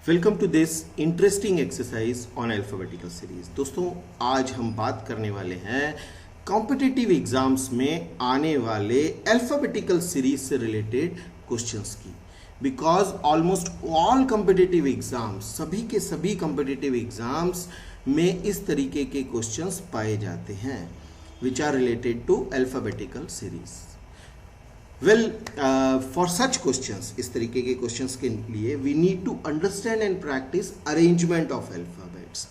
Welcome to this interesting exercise on alphabetical series. दोस्तों, आज हम बात करने वाले हैं कॉम्पिटिटिव एग्जाम्स में आने वाले अल्फाबेटिकल सीरीज से रिलेटेड क्वेश्चंस की। Because almost all competitive exams, सभी के सभी कॉम्पिटिटिव एग्जाम्स में इस तरीके के क्वेश्चंस पाए जाते हैं which are related to alphabetical series. Well, for such questions, इस तरीके के क्वेश्चंस के लिए we need to understand and practice arrangement of alphabets.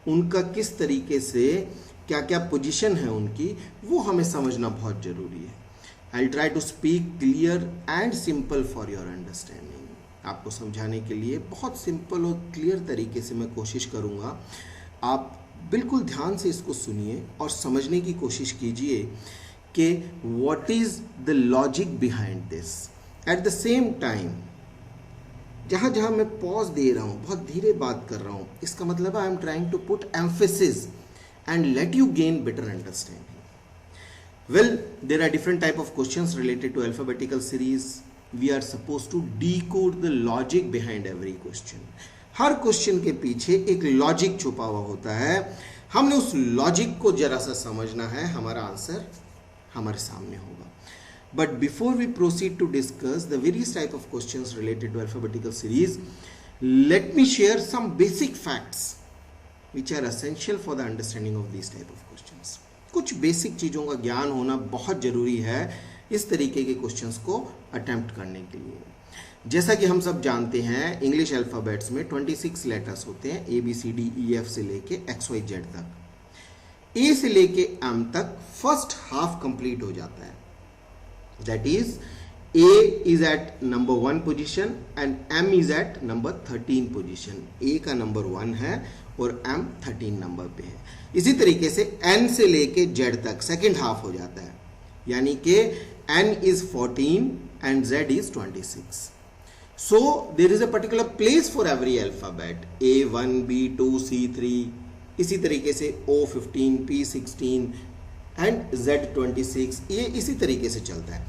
उनका किस तरीके से क्या क्या पोजीशन है उनकी, वो हमें समझना बहुत जरूरी है। I will try to speak clear and simple for your understanding. आपको समझाने के लिए बहुत सिंपल और क्लियर तरीके से मैं कोशिश करूँगा। आप बिल्कुल ध्यान से इसको सुनिए और समझने की कोशिश कीजिए कि what is the logic behind this। at the same time, जहाँ जहाँ मैं पॉज दे रहा हूँ, बहुत धीरे बात कर रहा हूँ, इसका मतलब I am trying to put emphasis and let you gain better understanding. Well, there are different type of questions related to alphabetical series. We are suppose to decode the logic behind every question. हर question के पीछे एक logic छुपा हुआ होता है। हमने उस लॉजिक को जरा सा समझना है, हमारा आंसर हमारे सामने होगा। But before we proceed to discuss the various type of questions related to alphabetical series, let me share some basic facts which are essential for the understanding of this type of questions. कुछ basic चीज़ों का ज्ञान होना बहुत ज़रूरी है इस तरीके के क्वेश्चंस को अटेम्प्ट करने के लिए। जैसा कि हम सब जानते हैं, इंग्लिश अल्फ़ाबेट्स में 26 लेटर्स होते हैं, ABCDEF से लेके XYZ तक। ए से लेके एम तक फर्स्ट हाफ कंप्लीट हो जाता है। That is A is at number 1 position and M is at number 13 position. A का नंबर 1 है और एम 13 नंबर पे है। इसी तरीके से एन से लेके जेड तक सेकेंड हाफ हो जाता है, यानी कि N is 14 and Z is 26। So there is a particular place for every alphabet, A1, B2, C3, इसी तरीके से O15, P16 एंड Z26, ये इसी तरीके से चलता है।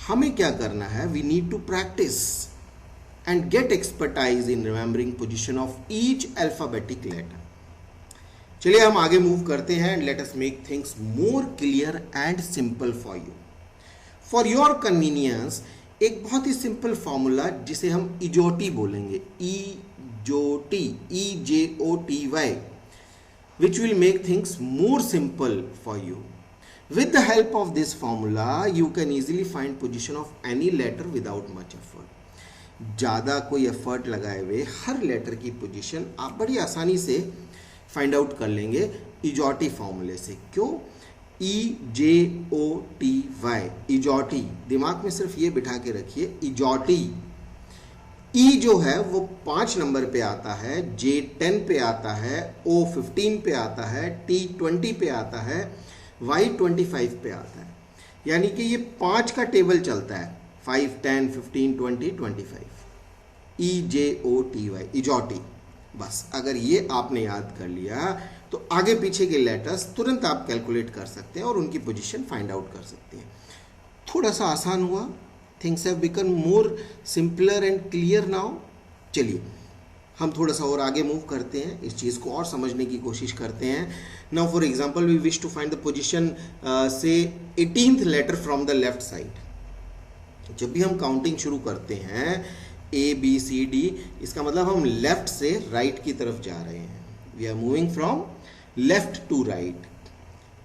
हमें क्या करना है, we need to practice and get expertise in remembering position of each alphabetic letter. चलिए हम आगे मूव करते हैं and let us make things more clear and simple for you. For your convenience, एक बहुत ही सिंपल फॉर्मूला जिसे हम इजोटी बोलेंगे, EJOTY, which will make things more simple for you. With the help of this formula, you can easily find position of any letter without much effort. ज़्यादा कोई effort लगाए हुए हर letter की पोजीशन आप बड़ी आसानी से फाइंड आउट कर लेंगे इजोटी फॉर्मूले से। क्यों? EJOTY, इजोटी। दिमाग में सिर्फ ये बिठा के रखिए, इजोटी। ई जो है वो 5 नंबर पे आता है, J10 पे आता है, O15 पे आता है, T20 पे आता है, Y25 पे आता है। यानी कि ये 5 का टेबल चलता है, 5, 10, 15, 20, 25। EJOTY, इजोटी। बस अगर ये आपने याद कर लिया तो आगे पीछे के लेटर्स तुरंत आप कैलकुलेट कर सकते हैं और उनकी पोजीशन फाइंड आउट कर सकते हैं। थोड़ा सा आसान हुआ। Things have become more simpler and clear now। चलिए हम थोड़ा सा और आगे मूव करते हैं, इस चीज़ को और समझने की कोशिश करते हैं। Now for example we wish to find the position say 18th letter from the left side। जब भी हम काउंटिंग शुरू करते हैं ABCD, इसका मतलब हम लेफ्ट से राइट की तरफ जा रहे हैं। We are moving from left to right।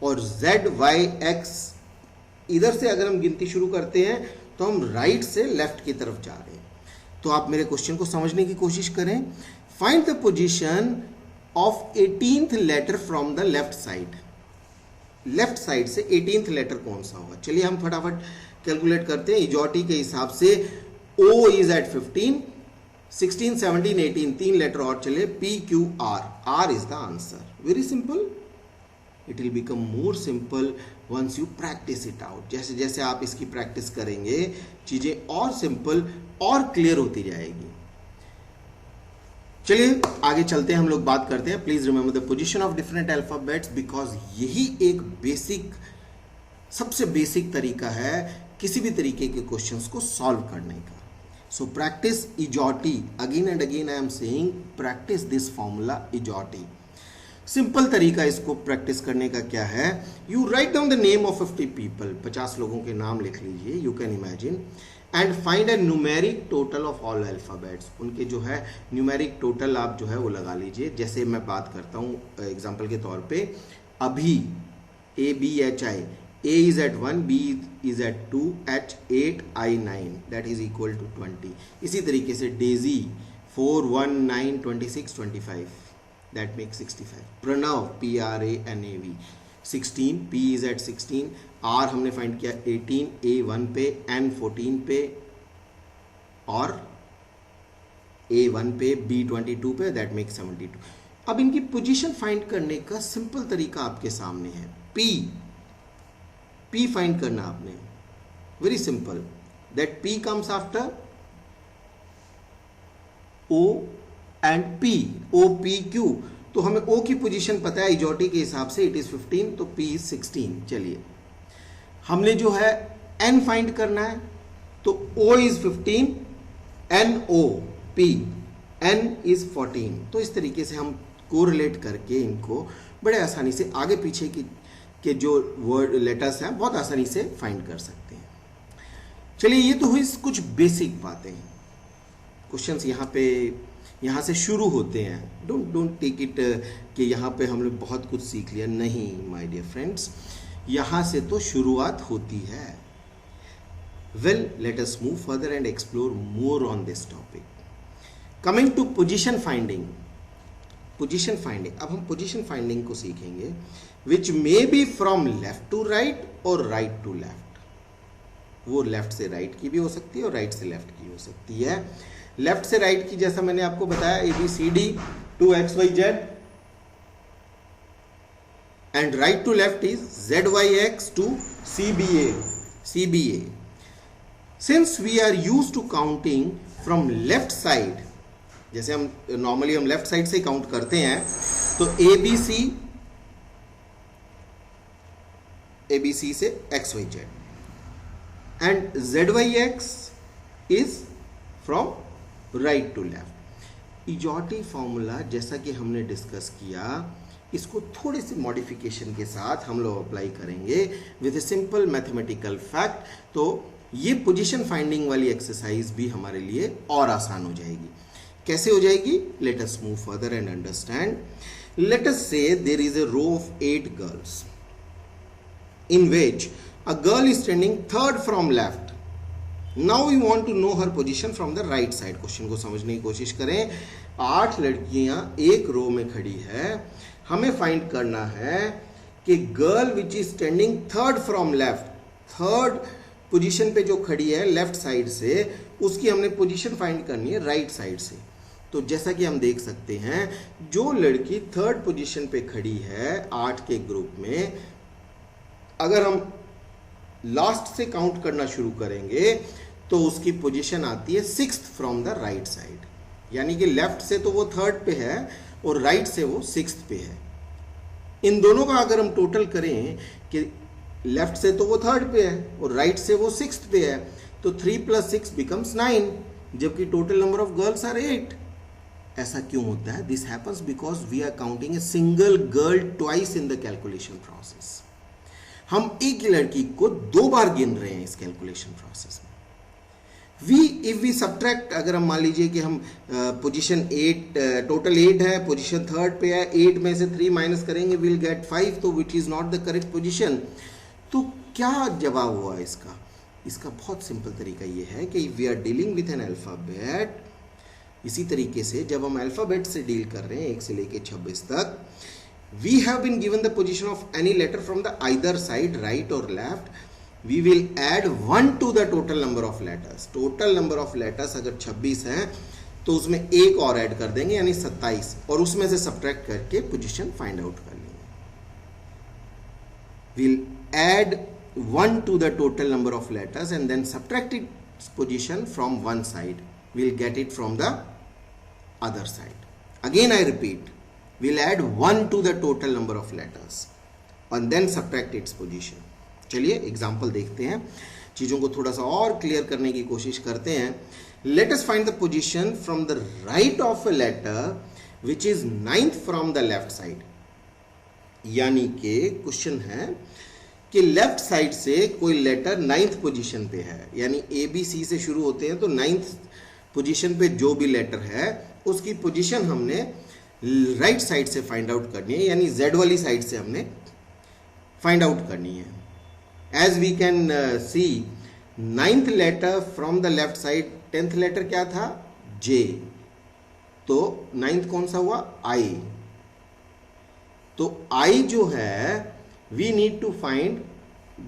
और ZYX, इधर से अगर हम गिनती शुरू करते हैं तो हम राइट से लेफ्ट की तरफ जा रहे हैं। तो आप मेरे क्वेश्चन को समझने की कोशिश करें। Find the position of 18th letter from the left side. Left side से 18th लेटर कौन सा होगा? चलिए हम फटाफट कैलकुलेट करते हैं। इजोटी के हिसाब से O इज एट 15, 16, 17, 18, 3 लेटर और चले, PQR, R is the answer. Very simple. It will become more simple once you practice it out. जैसे जैसे आप इसकी प्रैक्टिस करेंगे चीजें और सिंपल और क्लियर होती जाएगी। चलिए आगे चलते हैं, हम लोग बात करते हैं। Please remember the position of different alphabets, because यही एक बेसिक, सबसे बेसिक तरीका है किसी भी तरीके के क्वेश्चंस को सॉल्व करने का। So practice EJOT. Again and again I am saying practice this formula EJOT. Simple तरीका इसको प्रैक्टिस करने का क्या है, you write down the name of 50 people, 50 लोगों के नाम लिख लीजिए, you can imagine, and find a numeric total of all alphabets. उनके जो है न्यूमेरिक टोटल आप जो है वो लगा लीजिए. जैसे मैं बात करता हूँ एग्जांपल के तौर पे, अभी ABHI, A is at 1, B is at 2, H 8, I 9, that is equal to 20. इसी तरीके से Daisy 4, 1, 9, 26, 25, that makes 65. Pranav PRANAV 16, P is at 16, R हमने फाइंड किया 18, A 1 पे, N 14 पे और A 1 पे, B 22 पे, that makes 72. अब इनकी पोजीशन फाइंड करने का सिंपल तरीका आपके सामने है. P फाइंड करना आपने, very simple, that P comes after O and P, OPQ. तो हमें O की पोजीशन पता है इजॉटी के हिसाब से, इट इज 15, तो P इज 16. चलिए हमने जो है N फाइंड करना है, तो O is 15, NO P, N is 14. तो इस तरीके से हम कोरिलेट करके इनको बड़े आसानी से आगे पीछे के जो वर्ड लेटर्स हैं बहुत आसानी से फाइंड कर सकते हैं. चलिए ये तो हुई कुछ बेसिक बातें. क्वेश्चंस यहाँ से शुरू होते हैं. डोंट टेक इट कि यहाँ पे हम लोग बहुत कुछ सीख लिया, नहीं माय डियर फ्रेंड्स, यहाँ से तो शुरुआत होती है. Well, let us move further and explore more on this topic. Coming to position finding. Position finding, अब हम पोजीशन फाइंडिंग को सीखेंगे, which may be from left to right और राइट टू लेफ्ट. वो लेफ्ट से राइट की भी हो सकती है और राइट से लेफ्ट की हो सकती है. लेफ्ट से राइट की जैसा मैंने आपको बताया ABCD to XYZ, and right to left is ZYX to CBA. Since we are used to counting from left side, जैसे हम नॉर्मली हम लेफ्ट साइड से काउंट करते हैं, तो ABC से XYZ and ZYX is from right to left. EJOTY formula जैसा कि हमने डिस्कस किया, इसको थोड़े से मॉडिफिकेशन के साथ हम लोग अप्लाई करेंगे with a simple mathematical fact. तो ये पोजीशन फाइंडिंग वाली एक्सरसाइज भी हमारे लिए और आसान हो जाएगी. कैसे हो जाएगी? Let us move further and understand. Let us say there is a row of 8 girls in which a girl is standing third from left. Now we want to know her position from the right side. Question को समझने की कोशिश करें. 8 लड़कियां एक रो में खड़ी है. हमें फाइंड करना है कि girl which is standing third from left, third position पे जो खड़ी है लेफ्ट साइड से, उसकी हमने पोजीशन फाइंड करनी है राइट साइड से. तो जैसा कि हम देख सकते हैं, जो लड़की थर्ड पोजीशन पे खड़ी है 8 के ग्रुप में, अगर हम लास्ट से काउंट करना शुरू करेंगे तो उसकी पोजीशन आती है 6th from the right side. यानी कि लेफ्ट से तो वो थर्ड पे है और राइट से वो 6th पे है. इन दोनों का अगर हम टोटल करें कि लेफ्ट से तो वो थर्ड पे है और राइट से वो 6th पे है, तो 3 + 6 becomes 9, जबकि total number of girls are 8. ऐसा क्यों होता है? This happens because we are counting a single girl twice in the calculation process. हम एक लड़की को 2 बार गिन रहे हैं इस कैलकुलेशन प्रोसेस में. इफ वी सब्ट्रैक्ट, अगर हम मान लीजिए कि हम पोजीशन 8, टोटल 8 है, पोजीशन थर्ड पे है, 8 में से 3 माइनस करेंगे, विल गेट 5, तो which is not the correct position. तो क्या जवाब हुआ इसका? इसका बहुत सिंपल तरीका ये है कि we are dealing with an alphabet. इसी तरीके से जब हम अल्फाबेट से डील कर रहे हैं 1 से लेकर 26 तक, we have been given the position of any letter from the either side, right or left. We will add 1 to the total number of letters. total number of letters अगर 26 हैं तो उसमें एक और ऐड कर देंगे, यानी 27, और उसमें से सब्ट्रैक्ट करके पोजीशन फाइंड आउट कर लेंगे. we'll add 1 to the total number of letters and then subtract its position from one side. we'll get it from the other side. Again I repeat, we'll add 1 to the total number of letters and then subtract its position. चलिए example देखते हैं, चीज़ों को थोड़ा सा और clear करने की कोशिश करते हैं. Let us find the position from the right of a letter which is 9th from the left side. यानी कि क्वेश्चन है कि लेफ्ट साइड से कोई लेटर 9th पोजीशन पे है, यानी ए बी सी से शुरू होते हैं तो 9th पोजीशन पे जो भी लेटर है उसकी पोजीशन हमने राइट साइड से फाइंड आउट करनी है, यानी जेड वाली साइड से हमने फाइंड आउट करनी है. As we can see 9th letter from the left side, 10th letter क्या था, जे, तो 9th कौन सा हुआ, आई. तो आई जो है we need to find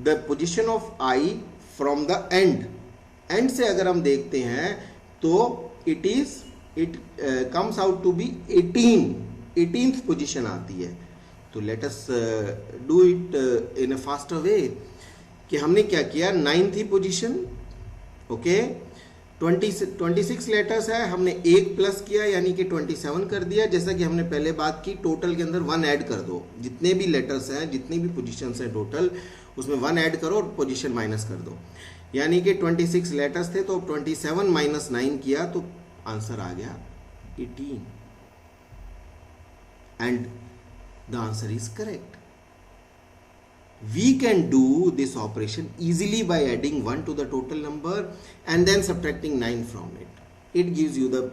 the position of I from the end से अगर हम देखते हैं तो it comes out to be 18th position आती है. तो let us do it in a faster way कि हमने क्या किया, 9th ही पोजीशन, ओके, 26 लेटर्स है, हमने एक प्लस किया यानी कि 27 कर दिया. जैसा कि हमने पहले बात की, टोटल के अंदर 1 ऐड कर दो, जितने भी लेटर्स हैं, जितनी भी पोजीशंस हैं टोटल, उसमें 1 ऐड करो और पोजीशन माइनस कर दो. यानी कि 26 लेटर्स थे तो 27 माइनस 9 किया तो आंसर आ गया 18 and the answer is correct. We can do this operation easily by adding 1 to the total number and then subtracting 9 from it. It gives you the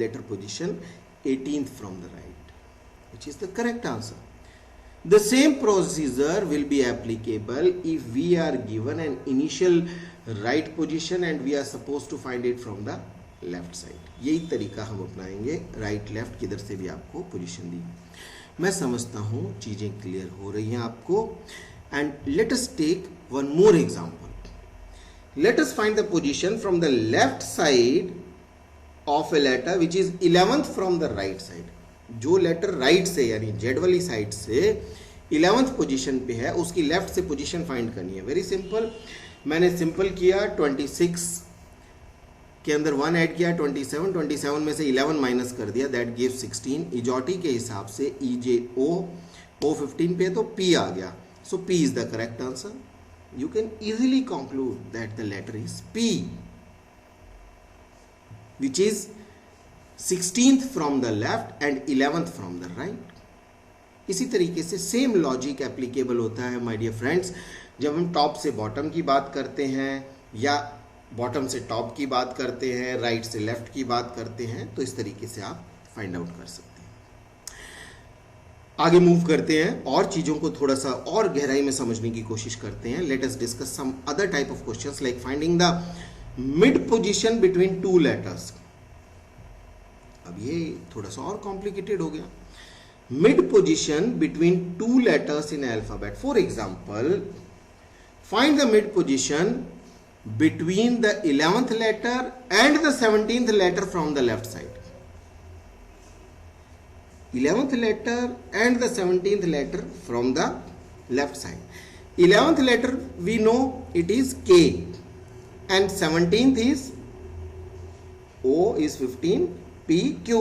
letter position 18th from the right, which is the correct answer. The same procedure will be applicable if we are given an initial right position and we are supposed to find it from the left side. यही तरीका हम अपनाएंगे. Right left किधर से भी आपको position दी. मैं समझता हूँ चीज़ें क्लियर हो रही हैं आपको. And let us take one more example. Let us find the position from the left side of a letter which is 11th from the right side. जो लेटर राइट से यानी जेड वाली साइड से 11th position पे है उसकी left से position find करनी है. Very simple. मैंने सिंपल किया, 26 के अंदर 1 ऐड किया, 27 में से 11 माइनस कर दिया, दैट गिव 16. इजॉटी के हिसाब से ई जे ओ 15 पे तो पी आ गया. So P is the correct answer. You can easily conclude that the letter is P which is 16th from the left and 11th from the right. इसी तरीके से सेम लॉजिक एप्लीकेबल होता है माय डियर फ्रेंड्स जब हम top से bottom की बात करते हैं या बॉटम से टॉप की बात करते हैं, राइट से लेफ्ट की बात करते हैं. तो इस तरीके से आप फाइंड आउट कर सकते हैं. आगे मूव करते हैं और चीज़ों को थोड़ा सा और गहराई में समझने की कोशिश करते हैं. Let us discuss some other type of questions like finding the mid position between 2 letters. अब ये थोड़ा सा और कॉम्प्लिकेटेड हो गया. Mid position between 2 letters in alphabet. For example, find the mid position between the 11th letter and the 17th letter from the left side. 11th letter and the 17th letter from the left side. 11th letter we know it is K and 17th is O is 15, P, Q.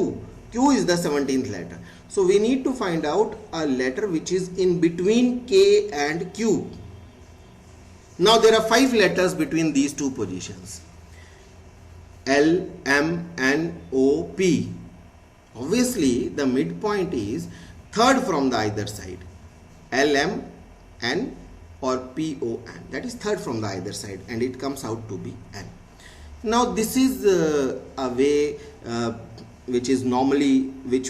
Q is the 17th letter. So we need to find out a letter which is in between K and Q. Now there are 5 letters between these two positions, L, M, N, O, P. Obviously the midpoint is third from the either side, L, M, N or P, O, N. That is third from the either side and it comes out to be N. Now this is a way which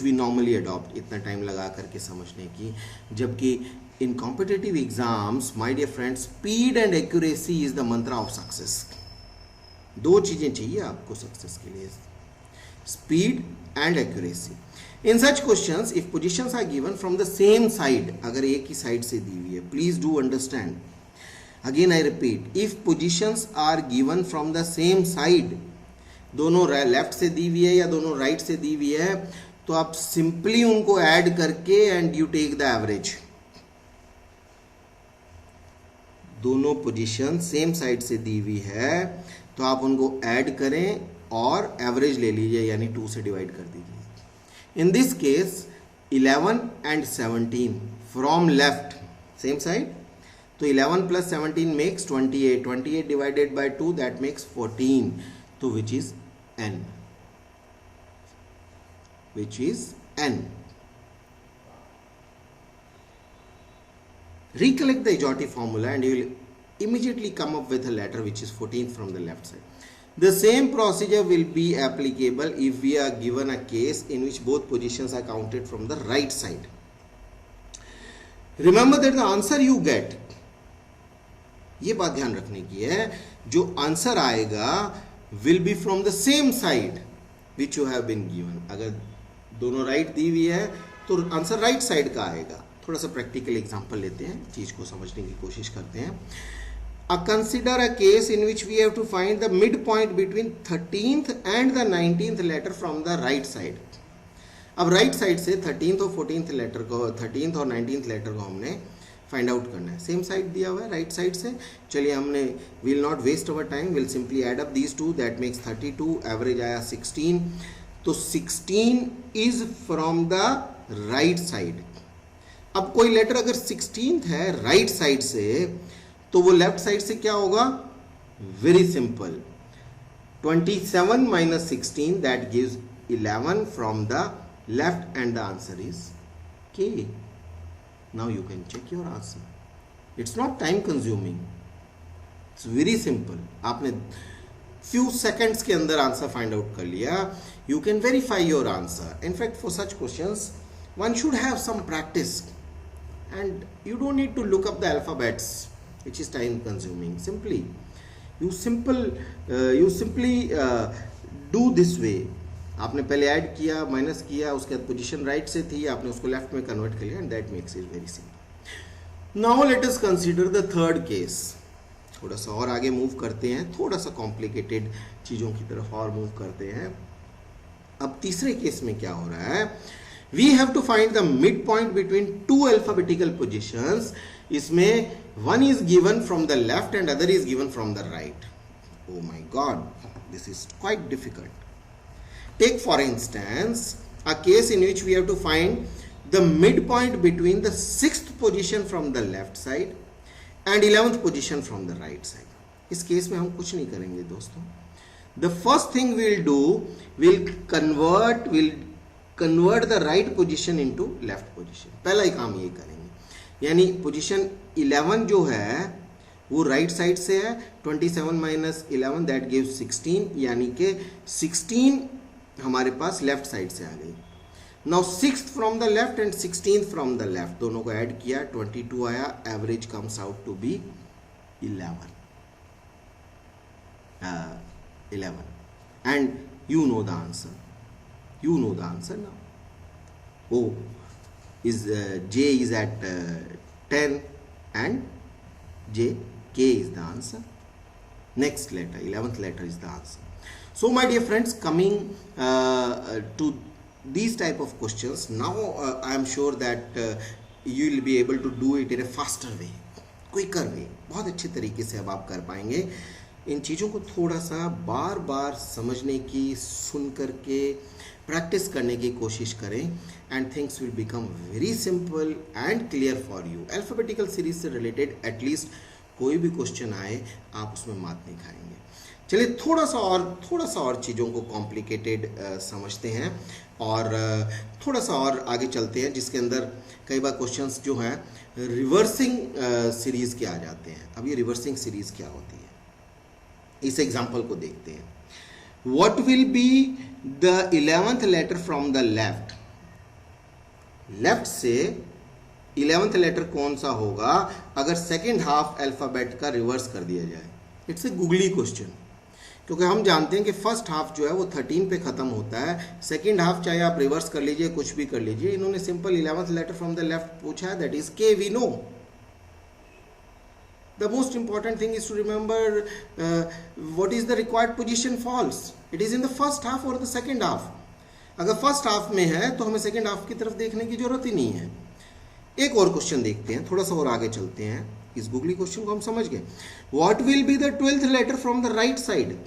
we normally adopt. इतना time लगा करके समझने की, जबकि in competitive exams, my dear friends, speed and accuracy is the mantra of success. 2 चीजें चाहिए आपको success के लिए, speed and accuracy. In such questions, if positions are given from the same side, अगर एक ही साइड से दी हुई है, please do understand. Again I repeat, if positions are given from the same side, दोनों लेफ्ट से दी हुई है या दोनों राइट से दी हुई है, तो आप सिंपली उनको ऐड करके and you take the average. दोनों पोजीशन सेम साइड से दी हुई है तो आप उनको ऐड करें और एवरेज ले लीजिए, यानी 2 से डिवाइड कर दीजिए. In this case 11 and 17 from left same side, तो 11 plus 17 makes 28. 28 divided by 2 that makes 14, तो which is n, which is n. Recollect the Agiotti formula and you will immediately come up with a letter which is 14th from the left side. The same procedure will be applicable if we are given a case in which both positions are counted from the right side. Remember that the answer you get, ये बात ध्यान रखने की है, जो answer आएगा will be from the same side which you have been given. अगर दोनों राइट दी हुई है तो आंसर राइट साइड का आएगा. थोड़ा सा प्रैक्टिकल एग्जांपल लेते हैं, चीज को समझने की कोशिश करते हैं. Consider a case in which we have to find the midpoint between 13th and the 19th letter from the right side. अब राइट साइड से 13th और 14th लेटर को, 13th और 19th लेटर को हमने फाइंड आउट करना है. Same side दिया हुआ है राइट साइड से. चलिए हमने will not waste our time, will simply add up these two, that makes 32, average आया 16. तो 16 is from the right side. अब कोई लेटर अगर 16th है राइट साइड से तो वो लेफ्ट साइड से क्या होगा? Very simple, 27 minus 16 that gives 11 from the left and the answer is K. Now you can check your answer. It's not time consuming. It's very simple. आपने few seconds के अंदर answer find out कर लिया. You can verify your answer. In fact, for such questions, one should have some practice. And you don't need to look up the alphabets, which is time consuming. You simply do this way. आपने पहले add किया, minus किया, उसके बाद position right से थी, आपने उसको लेफ्ट में कन्वर्ट कर लिया, and that makes it very simple. Now let us consider the third case. थोड़ा सा और आगे मूव करते हैं, थोड़ा सा कॉम्प्लिकेटेड चीज़ों की तरफ और मूव करते हैं. अब तीसरे केस में क्या हो रहा है? We have to find the midpoint between two alphabetical positions. इसमें one is given from the left and other is given from the right. Oh my God, this is quite difficult. Take for instance a case in which we have to find the midpoint between the 6th position from the left side and 11th position from the right side. इस case में हम कुछ नहीं करेंगे दोस्तों. The first thing we'll do, we'll convert the right position into left position. पहला ही काम ये करेंगे, यानी पोजीशन 11 जो है वो राइट साइड से है. 27 minus 11 that gives 16, यानी कि 16 हमारे पास लेफ्ट साइड से आ गई. Now 6th from the left and 16th from the left, दोनों को ऐड किया, 22 आया. Average comes out to be 11. And you know the answer. You know the answer now. Oh, J is at 10 and K is the answer. Next letter, 11th letter is the answer. So my dear friends, coming to these type of questions, now I am sure that you will be able to do it in a faster way, quicker way. बहुत अच्छे तरीके से अब आप कर पाएंगे. इन चीज़ों को थोड़ा सा बार बार समझने की, सुन करके प्रैक्टिस करने की कोशिश करें, and things will become very simple and clear for you. Alphabetical series से रिलेटेड एटलीस्ट कोई भी क्वेश्चन आए आप उसमें मात नहीं खाएंगे. चलिए थोड़ा सा और चीज़ों को कॉम्प्लिकेटेड समझते हैं और थोड़ा सा और आगे चलते हैं, जिसके अंदर कई बार क्वेश्चंस जो हैं रिवर्सिंग सीरीज़ के आ जाते हैं. अब ये रिवर्सिंग सीरीज़ क्या होती है, इस एग्जाम्पल को देखते हैं. What will be the 11th letter from the left? Left से 11th लेटर कौन सा होगा अगर सेकेंड हाफ अल्फ़ाबेट का रिवर्स कर दिया जाए? इट्स ए गूगली क्वेश्चन, क्योंकि हम जानते हैं कि फर्स्ट हाफ जो है वो 13 पे ख़त्म होता है. सेकेंड हाफ चाहे आप रिवर्स कर लीजिए, कुछ भी कर लीजिए. इन्होंने simple 11th letter from the left पूछा है, that is K. We know the most important thing is to remember what is the required position false. It is in the first half or the second half. अगर first half में है तो हमें second half की तरफ देखने की जरूरत ही नहीं है. एक और क्वेश्चन देखते हैं, थोड़ा सा और आगे चलते हैं. इस गूगली क्वेश्चन को हम समझ गए. What will be the 12th letter from the right side?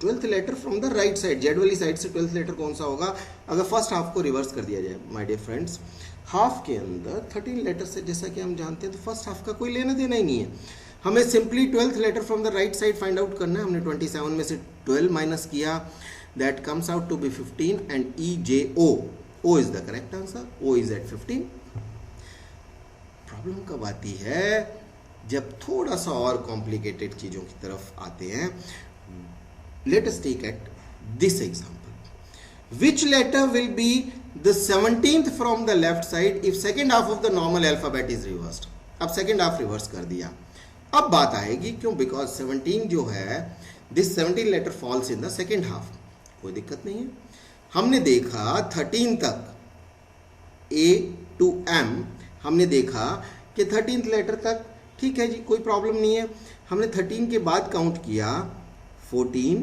12th letter from the right side, Z वाली साइड से 12th लेटर कौन सा होगा अगर फर्स्ट हाफ को रिवर्स कर दिया जाए? माय डियर फ्रेंड्स, हाफ के अंदर 13 लेटर से, जैसा कि हम जानते हैं, तो फर्स्ट हाफ का कोई लेना देना ही नहीं है. हमें simply 12th letter from the right side find out करना है। हमने 27 में से 12 माइनस किया, that comes out to be 15 and EJO, O is the correct answer, O is at 15। Problem कब आती है? जब थोड़ा सा और कॉम्प्लिकेटेड चीजों की तरफ आते हैं। Let us take at this example, which letter will be the 17th from the left side if second half of the normal alphabet is reversed. अब सेकेंड हाफ रिवर्स कर दिया, अब बात आएगी क्यों, बिकॉज 17 जो है, this 17 letter falls in the second half, कोई दिक्कत नहीं है। हमने देखा 13 तक A to M, हमने देखा कि 13th लेटर तक ठीक है जी, कोई प्रॉब्लम नहीं है। हमने 13 के बाद काउंट किया 14,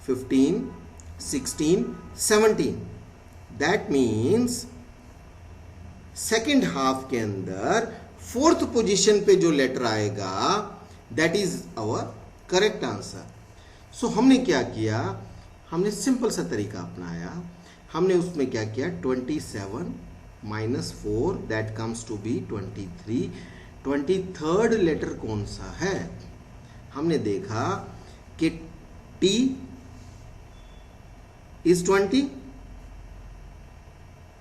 15, 16, 17, दैट मीन्स सेकेंड हाफ के अंदर 4th पोजीशन पे जो लेटर आएगा that is our correct answer. So हमने क्या किया, हमने सिंपल सा तरीका अपनाया। हमने उसमें क्या किया, 27 minus 4 that comes to be 23। 23rd letter कौन सा है? हमने देखा कि T is 20,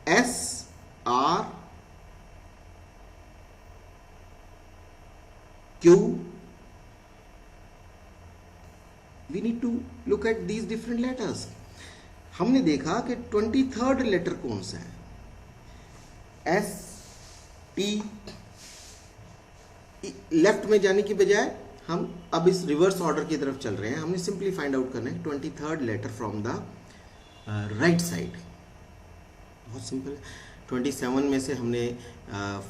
S R Q, we need to look at these different letters। हमने देखा कि 23rd लेटर कौन सा है, S T। लेफ्ट में जाने की बजाय हम अब इस रिवर्स ऑर्डर की तरफ चल रहे हैं। हमने सिंपली फाइंड आउट करना है 23rd letter from the right side. बहुत सिंपल है। 27 में से हमने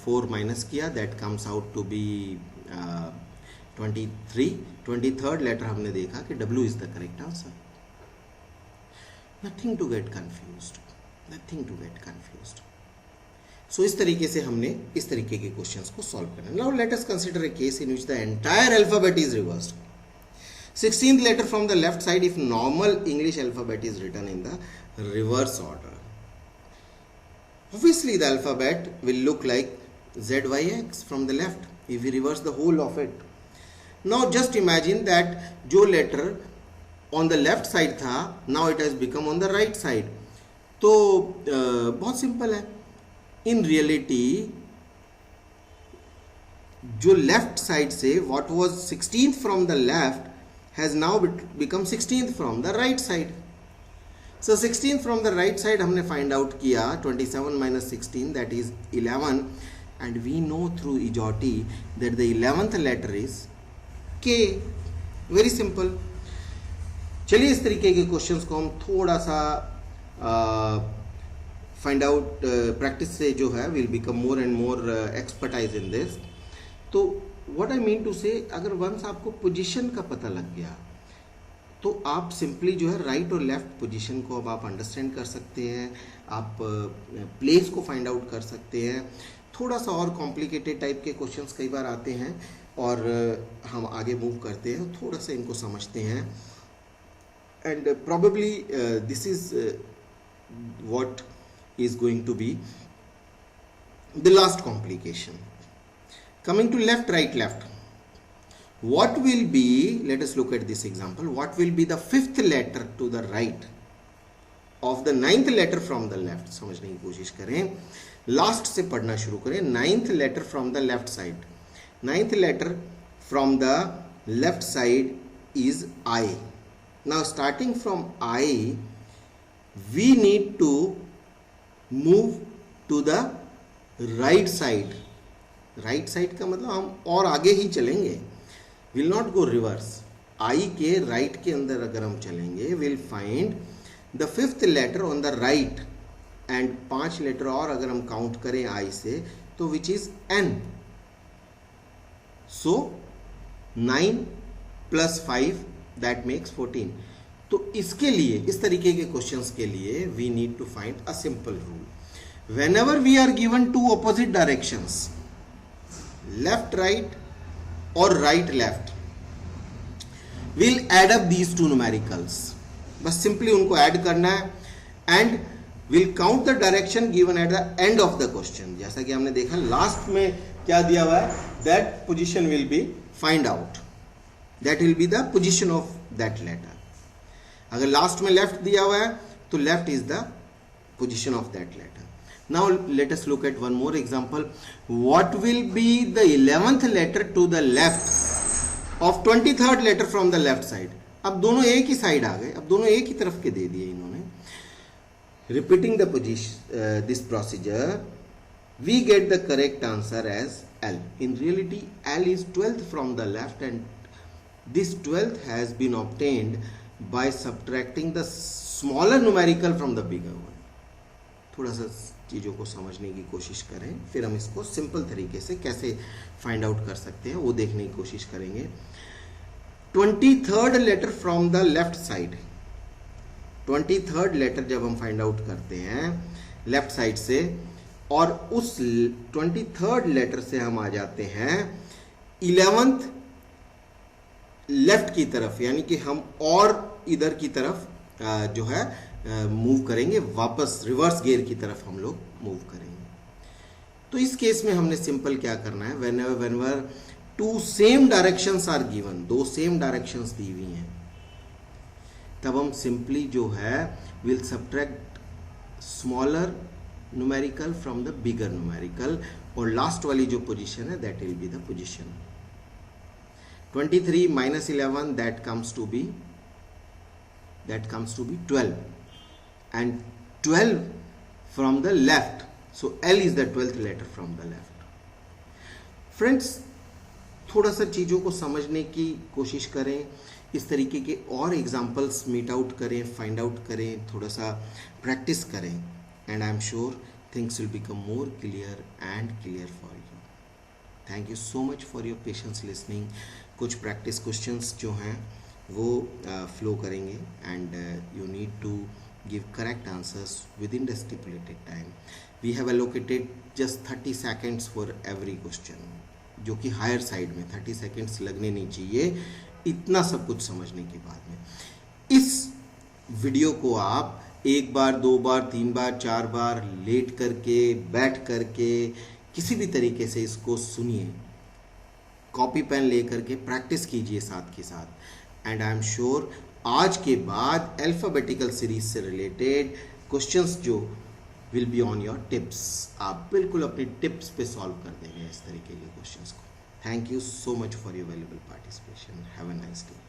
4 माइनस किया, that comes out to be 23। 23rd लेटर हमने देखा कि W is the correct answer. Nothing to get confused, nothing to get confused. So इस तरीके से हमने इस तरीके के क्वेश्चंस को सॉल्व करना है। Now let us consider a case in which the entire alphabet is reversed. 16th letter from the left side if normal English alphabet is written in the reverse order. Obviously the alphabet will look like ZYX from the left if we reverse the whole of it. Now just imagine that जो letter on the left side था, now it has become on the right side. तो बहुत simple है। In reality जो left side से what was 16th from the left has now become 16th from the right side. So 16th from the right side हमने find out किया 27 minus 16 that is 11 and we know through Ijoti that the 11th letter is K. Very simple. चलिए इस तरीके के questions को हम थोड़ा सा फाइंड आउट प्रैक्टिस से जो है will become more and more expertise in this. तो व्हाट आई मीन टू से, अगर वंस आपको पोजीशन का पता लग गया तो आप सिंपली जो है राइट और लेफ्ट पोजीशन को अब आप अंडरस्टैंड कर सकते हैं, आप प्लेस को फाइंड आउट कर सकते हैं। थोड़ा सा और कॉम्प्लिकेटेड टाइप के क्वेश्चंस कई बार आते हैं और हम आगे मूव करते हैं, थोड़ा सा इनको समझते हैं and probably this is what is going to be the last complication. Coming to left, right, left. What will be, let us look at this example, what will be the 5th letter to the right of the 9th letter from the left? समझने की कोशिश करें, last से पढ़ना शुरू करें। 9th letter from the left side. 9th letter from the left side is I. Now starting from I, we need to move to the right side. Right side का मतलब हम और आगे ही चलेंगे, will not go reverse. I के right के अंदर अगर हम चलेंगे will find the 5th letter on the right end 5 letter और अगर हम काउंट करें आई से तो which is N. So 9 + 5 that makes 14। तो इसके लिए, इस तरीके के क्वेश्चंस के लिए we need to find a simple rule. Whenever we are given two opposite directions, left right और right left, will add up these two numericals. बस सिंपली उनको ऐड करना है and will count the direction given at the end of the question. जैसा कि हमने देखा last में क्या दिया हुआ है, that position will be find out, that will be the position of that letter. अगर लास्ट में लेफ्ट दिया हुआ है तो left is the position of that letter. Now let us look at one more example. What will be the 11th letter to the left of 23rd letter from the left side. अब दोनों एक ही side आ गए, अब दोनों एक ही तरफ के दे दिए इन्होंने। Repeating the position this procedure we get the correct answer as L. In reality, L is 12th from the left, and this 12th has been obtained by subtracting the smaller numerical from the bigger one. थोड़ा सा चीज़ों को समझने की कोशिश करें, फिर हम इसको सिंपल तरीके से कैसे फाइंड आउट कर सकते हैं वो देखने की कोशिश करेंगे। 23rd letter from the left side, 23rd letter जब हम फाइंड आउट करते हैं लेफ्ट साइड से, और उस 23rd लेटर से हम आ जाते हैं 11th लेफ्ट की तरफ, यानी कि हम और इधर की तरफ जो है मूव करेंगे, वापस रिवर्स गियर की तरफ हम लोग मूव करेंगे। तो इस केस में हमने सिंपल क्या करना है, whenever two same directions are given, दो सेम डायरेक्शंस दी हुई हैं, तब हम सिंपली जो है will subtract smaller numerical from the bigger numerical, और लास्ट वाली जो पोजीशन है that will be the position. 23 minus 11 that comes to be 12, and 12 from the left, so L is the 12th letter from the left. Friends, थोड़ा सा चीज़ों को समझने की कोशिश करें, इस तरीके के और एग्जाम्पल्स मीट आउट करें, फाइंड आउट करें, थोड़ा सा प्रैक्टिस करें, and I'm sure things will become more clear and clear for you. Thank you so much for your patience listening. कुछ प्रैक्टिस क्वेश्चंस जो हैं वो फ्लो करेंगे, and you need to give correct answers within the stipulated time. We have allocated just 30 seconds for every question, जो कि higher side में 30 seconds लगने नहीं चाहिए इतना सब कुछ समझने के बाद में। इस वीडियो को आप एक बार, दो बार, तीन बार, चार बार लेट करके, बैठ करके, किसी भी तरीके से इसको सुनिए, कॉपी पेन ले करके प्रैक्टिस कीजिए साथ के साथ, एंड आई एम श्योर आज के बाद अल्फ़ाबेटिकल सीरीज से रिलेटेड क्वेश्चंस जो will be on your tips, आप बिल्कुल अपने टिप्स पे सॉल्व कर देंगे इस तरीके के क्वेश्चंस को। Thank you so much for your valuable participation. Have a nice day.